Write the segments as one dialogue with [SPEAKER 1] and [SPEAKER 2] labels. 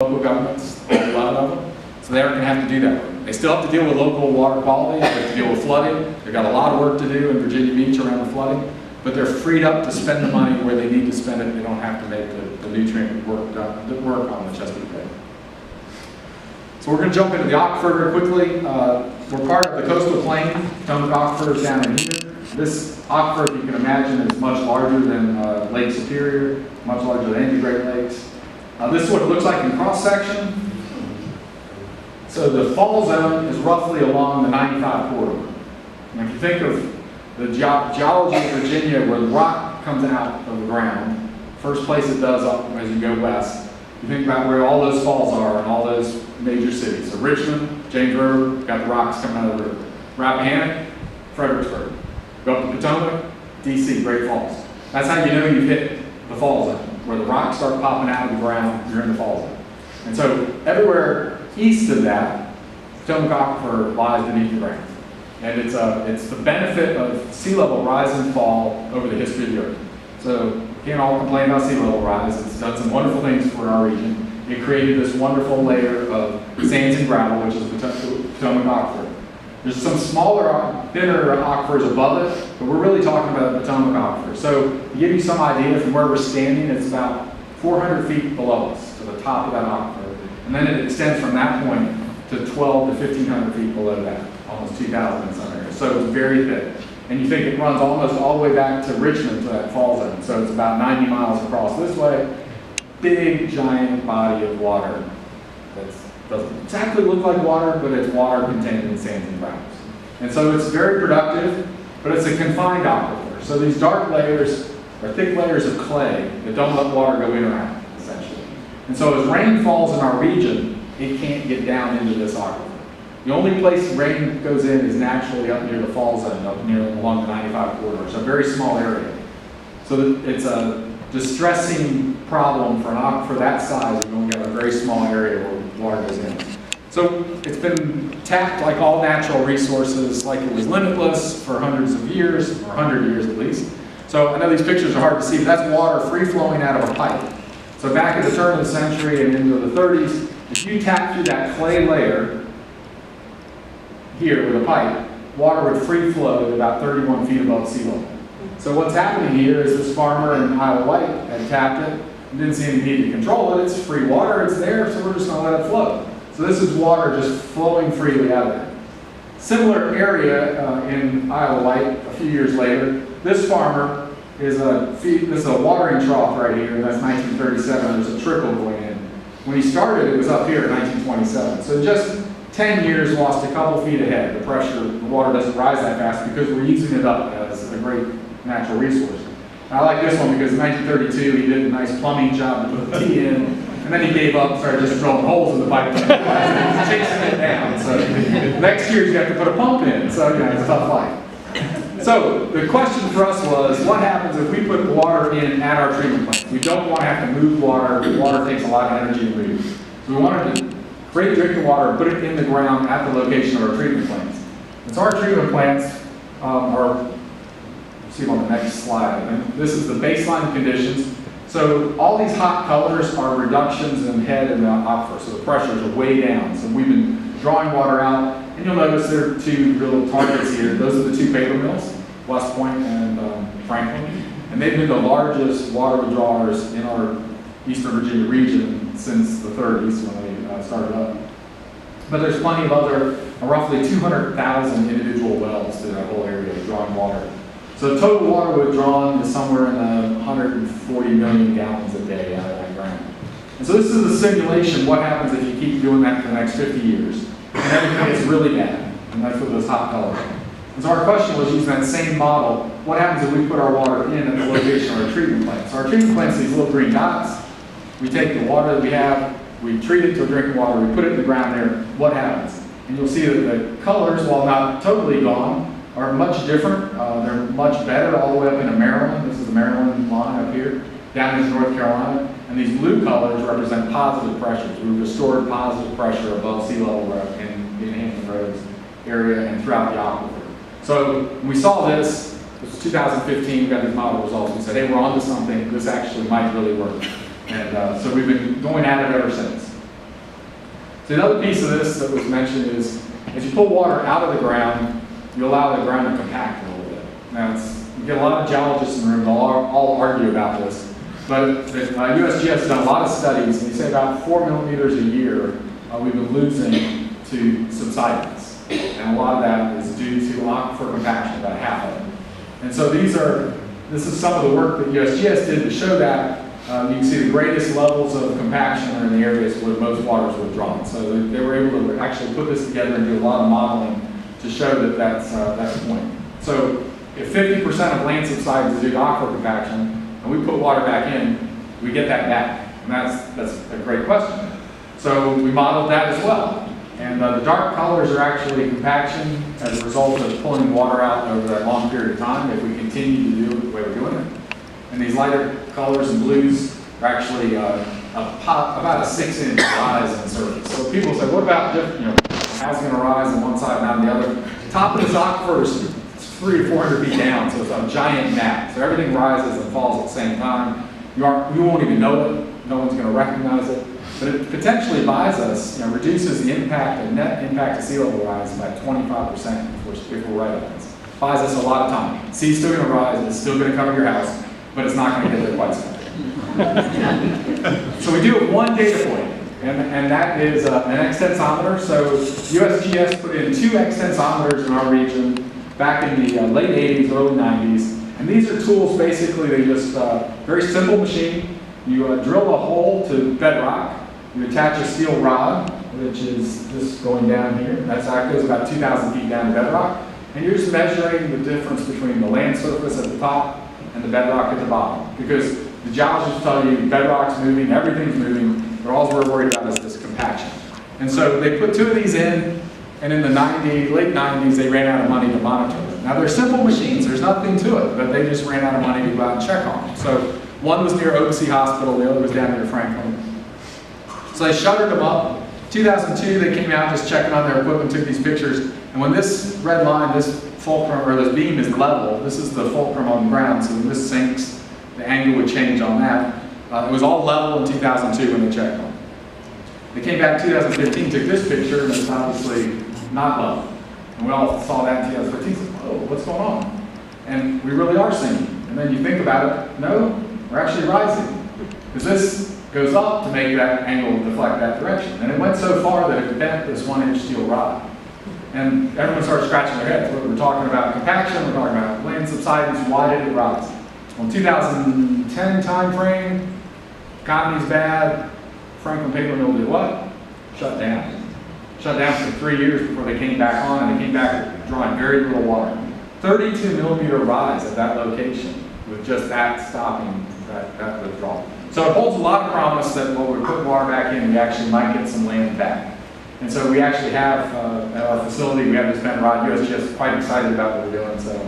[SPEAKER 1] local governments, all 11 of them, so they aren't going to have to do that work. They still have to deal with local water quality, they have to deal with flooding, they've got a lot of work to do in Virginia Beach around the flooding, but they're freed up to spend the money where they need to spend it. They don't have to make the nutrient work on the Chesapeake Bay. So we're going to jump into the aquifer very quickly. We're part of the coastal plain. Potomac Aquifer is down in here. This aquifer, if you can imagine, is much larger than Lake Superior, much larger than any Great Lakes. This is what it looks like in cross-section. So the fall zone is roughly along the 95 corridor. And if you think of the geology of Virginia, where the rock comes out of the ground, first place it does up as you go west, you think about where all those falls are in all those major cities. So Richmond, James River, got the rocks coming out of the river. Rappahannock, Fredericksburg. Go up to Potomac, DC, Great Falls. That's how you know you've hit the fall zone, where the rocks start popping out of the ground, you're in the fall zone. And so everywhere east of that, Potomac Aquifer lies beneath the ground. And it's the benefit of sea level rise and fall over the history of the Earth. So can't all complain about sea level rise. It's done some wonderful things for our region. It created this wonderful layer of sands and gravel, which is the Potomac Aquifer. There's some smaller, thinner aquifers above it, but we're really talking about the Potomac Aquifer. So to give you some idea from where we're standing, it's about 400 feet below us to the top of that aquifer. And then it extends from that point to 12 to 1,500 feet below that, almost 2,000 in some areas. So it's very thick. And you think it runs almost all the way back to Richmond to that fall zone. So it's about 90 miles across this way. Big, giant body of water that doesn't exactly look like water, but it's water contained in sands and gravels. And so it's very productive, but it's a confined aquifer. So these dark layers are thick layers of clay that don't let water go in or out, essentially. And so as rain falls in our region, it can't get down into this aquifer. The only place rain goes in is naturally up near the fall zone, up near along the 95 corridor. So a very small area. So it's a distressing problem for an aquifer that size. You only got a very small area where water goes in. So it's been tapped like all natural resources, like it was limitless for hundreds of years, or 100 years at least. So I know these pictures are hard to see, but that's water free flowing out of a pipe. So back at the turn of the century and into the 30s, if you tap through that clay layer here with a pipe, water would free flow at about 31 feet above sea level. So what's happening here is this farmer in Isle of Wight had tapped it and didn't see any need to control it. It's free water, it's there, so we're just going to let it flow. So this is water just flowing freely out of there. Similar area in Isle of Wight a few years later. This farmer is this is a watering trough right here, and that's 1937. There's a trickle going in. When he started, it was up here in 1927. So just 10 years lost a couple feet ahead. The pressure, the water doesn't rise that fast because we're using it up as a great natural resource. And I like this one because in 1932 he did a nice plumbing job to put the T in, and then he gave up and started just drilling holes in the pipe and chasing it down. So next year you have to put a pump in. So yeah, it's a tough life. So the question for us was, what happens if we put water in at our treatment plant? We don't want to have to move water. Water takes a lot of energy to move. So we wanted to create drinking water and put it in the ground at the location of our treatment plants. And so our treatment plants are, see on the next slide, and this is the baseline conditions. So all these hot colors are reductions in head and the aquifer, so the pressures are way down. So we've been drawing water out, and you'll notice there are two real targets here. Those are the two paper mills, West Point and Franklin, and they've been the largest water withdrawers in our Eastern Virginia region since the 30s when they started up. But there's plenty of other, roughly 200,000 individual wells through that whole area drawing water. So total water withdrawn is somewhere in the 140 million gallons a day out of that ground. And so this is a simulation. What happens if you keep doing that for the next 50 years? And everything gets really bad. And that's what those hot colors are. And so our question was, using that same model, what happens if we put our water in at the location of our treatment plant? So our treatment plants are these little green dots. We take the water that we have, we treat it to drinking water, we put it in the ground there. What happens? And you'll see that the colors, while not totally gone, are much different. They're much better all the way up into Maryland. This is the Maryland line up here, down into North Carolina. And these blue colors represent positive pressures. We've restored positive pressure above sea level in Hampton Roads area and throughout the aquifer. So when we saw this, it was 2015, we got these model results. We said, hey, we're onto something. This actually might really work. And so we've been going at it ever since. So another piece of this that was mentioned is, as you pull water out of the ground, you allow the ground to compact a little bit. Now, you get a lot of geologists in the room, they'll all argue about this, but USGS has done a lot of studies, and they say about 4 millimeters a year we've been losing to subsidence. And a lot of that is due to aquifer compaction, about half of it. And so this is some of the work that USGS did to show that. You can see the greatest levels of compaction are in the areas where most water is withdrawn. So they were able to actually put this together and do a lot of modeling to show that that's the point. So if 50% of land subsidence is due to aquifer compaction, and we put water back in, we get that back. And that's a great question. So we modeled that as well. And the dark colors are actually compaction as a result of pulling water out over that long period of time if we continue to do it the way we're doing it. And these lighter colors and blues are actually about a 6-inch rise in surface. So people say, what about, how's it going to rise on one side, not on the other? The top of this aquifer is 300 to 400 feet down, so it's a giant map. So everything rises and falls at the same time. You won't even know it. No one's going to recognize it. But it potentially buys us, reduces the net impact of sea level rise by 25% if we're right on this. Buys us a lot of time. Sea's still going to rise, it's still going to cover your house, but it's not going to get there quite so much. So we do have one data point, and that is an extensometer. So USGS put in 2 extensometers in our region back in the late 80s, early 90s. And these are tools, basically, they just, very simple machine. You drill a hole to bedrock. You attach a steel rod, which is this going down here. That goes about 2,000 feet down to bedrock. And you're just measuring the difference between the land surface at the top and the bedrock at the bottom. Because the geologists tell you bedrock's moving, everything's moving, but all we're worried about is this compaction. And so they put 2 of these in, and in the late 90s, they ran out of money to monitor them. Now they're simple machines, there's nothing to it, but they just ran out of money to go out and check on them. So one was near OC Hospital, the other was down near Franklin. So they shuttered them up. 2002, they came out just checking on their equipment, took these pictures, and when this red line, this fulcrum, or this beam is level, this is the fulcrum on the ground, so when this sinks, the angle would change on that. It was all level in 2002 when they checked on it. They came back in 2015, took this picture, and it's obviously not level. And we all saw that in 2015, said, oh, what's going on? And we really are sinking. And then you think about it, no, we're actually rising. Because this goes up to make that angle deflect that direction. And it went so far that it bent this 1-inch steel rod. And everyone started scratching their heads. We're talking about compaction, we're talking about land subsidence, why did it rise? Well, in 2010 time frame, economy's bad, Franklin Paper Mill did what? Shut down. Shut down for 3 years before they came back on, and they came back drawing very little water. 32 millimeter rise at that location with just that stopping that withdrawal. So it holds a lot of promise that when we put water back in, we actually might get some land back. And so we actually have, at our facility, we have this bent rod. USGS is quite excited about what we're doing, so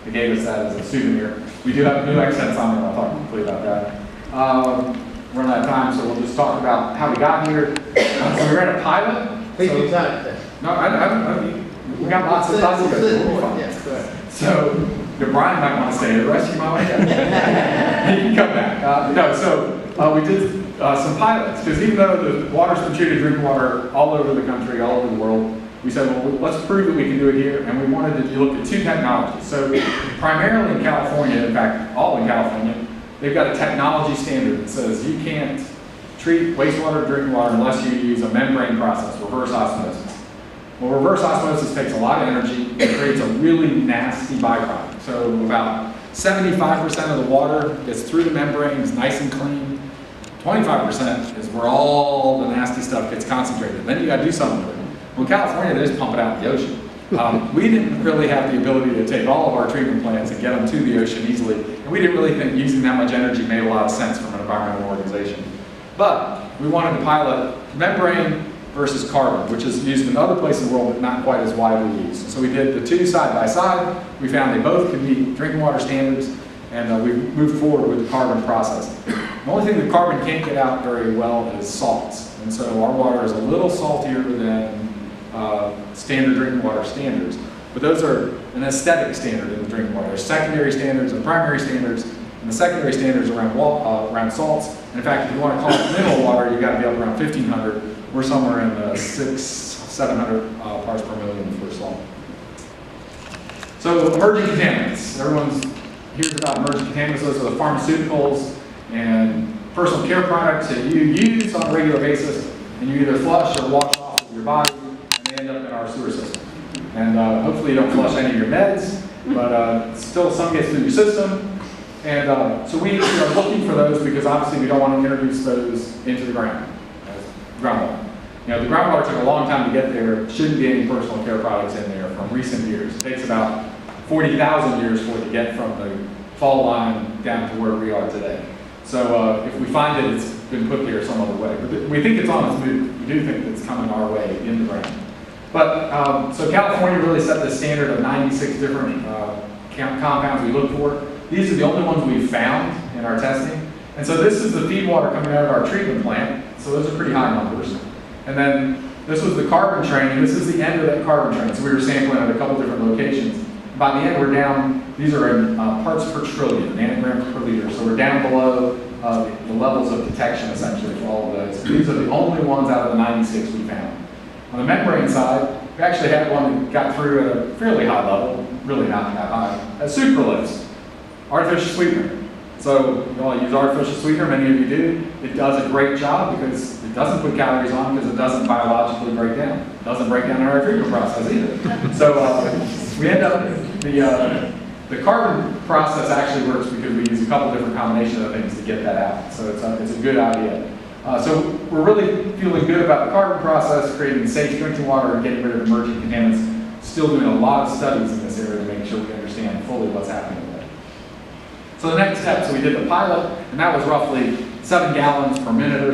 [SPEAKER 1] they gave us that as a souvenir. We do have a new extensometer, I'll talk quickly about that. We're out of time, so we'll just talk about how we got here. So we ran a pilot.
[SPEAKER 2] Please do time.
[SPEAKER 1] No, we got lots of thoughts to go. We'll be fine.
[SPEAKER 2] Yes, go ahead.
[SPEAKER 1] So, Brian might want to stay. The rest of you might want to go. He can come back. So we did some pilots, because even though the water's been treated drinking water all over the country, all over the world, we said, well, let's prove that we can do it here, and we wanted to look at 2 technologies. So primarily in California, in fact, all in California, they've got a technology standard that says you can't treat wastewater drinking water unless you use a membrane process, reverse osmosis. Well, reverse osmosis takes a lot of energy. It creates a really nasty byproduct. So about 75% of the water gets through the membrane, is nice and clean. 25% is where all the nasty stuff gets concentrated. Then you got to do something with it. Well, in California, they just pump it out in the ocean. We didn't really have the ability to take all of our treatment plants and get them to the ocean easily. And we didn't really think using that much energy made a lot of sense from an environmental organization. But we wanted to pilot membrane versus carbon, which is used in other places in the world but not quite as widely used. So we did the 2 side by side. We found they both could meet drinking water standards, and we moved forward with the carbon processing. The only thing that carbon can't get out very well is salts. And so our water is a little saltier than standard drinking water standards. But those are an aesthetic standard in the drinking water. There's secondary standards and primary standards. And the secondary standards around salts. And in fact, if you want to call it mineral water, you've got to be up around 1,500. we're somewhere in the 700 parts per million for salt. So emerging contaminants. Everyone's hears about emerging contaminants. Those are the pharmaceuticals and personal care products that you use on a regular basis, and you either flush or wash off of your body, and they end up in our sewer system. And hopefully you don't flush any of your meds, but still some gets through your system. And so we are looking for those because obviously we don't want to introduce those into the ground, as groundwater. You know, the groundwater took a long time to get there. Shouldn't be any personal care products in there from recent years. It takes about 40,000 years for it to get from the fall line down to where we are today. So if we find it, it's been put there some other way. But we think it's on its move. We do think it's coming our way in the ground. But so California really set the standard of 96 different compounds we look for. These are the only ones we've found in our testing. And so this is the feed water coming out of our treatment plant. So those are pretty high numbers. And then this was the carbon train. This is the end of that carbon train. So we were sampling at a couple different locations. By the end, we're down, these are in parts per trillion, nanograms per liter. So we're down below the levels of detection, essentially, for all of those. These are the only ones out of the 96 we found. On the membrane side, we actually had one that got through at a fairly high level, really not that high, sucralose, artificial sweetener. So you all use artificial sweetener, many of you do. It does a great job because it doesn't put calories on because it doesn't biologically break down. It doesn't break down in our treatment process either. So we end up, the carbon process actually works because we use a couple different combinations of things to get that out. So it's a good idea. So we're really feeling good about the carbon process, creating safe drinking water and getting rid of emerging contaminants. Still doing a lot of studies in this area to make sure we understand fully what's happening with it. So the next step, so we did the pilot, and that was roughly 7 gallons per minute or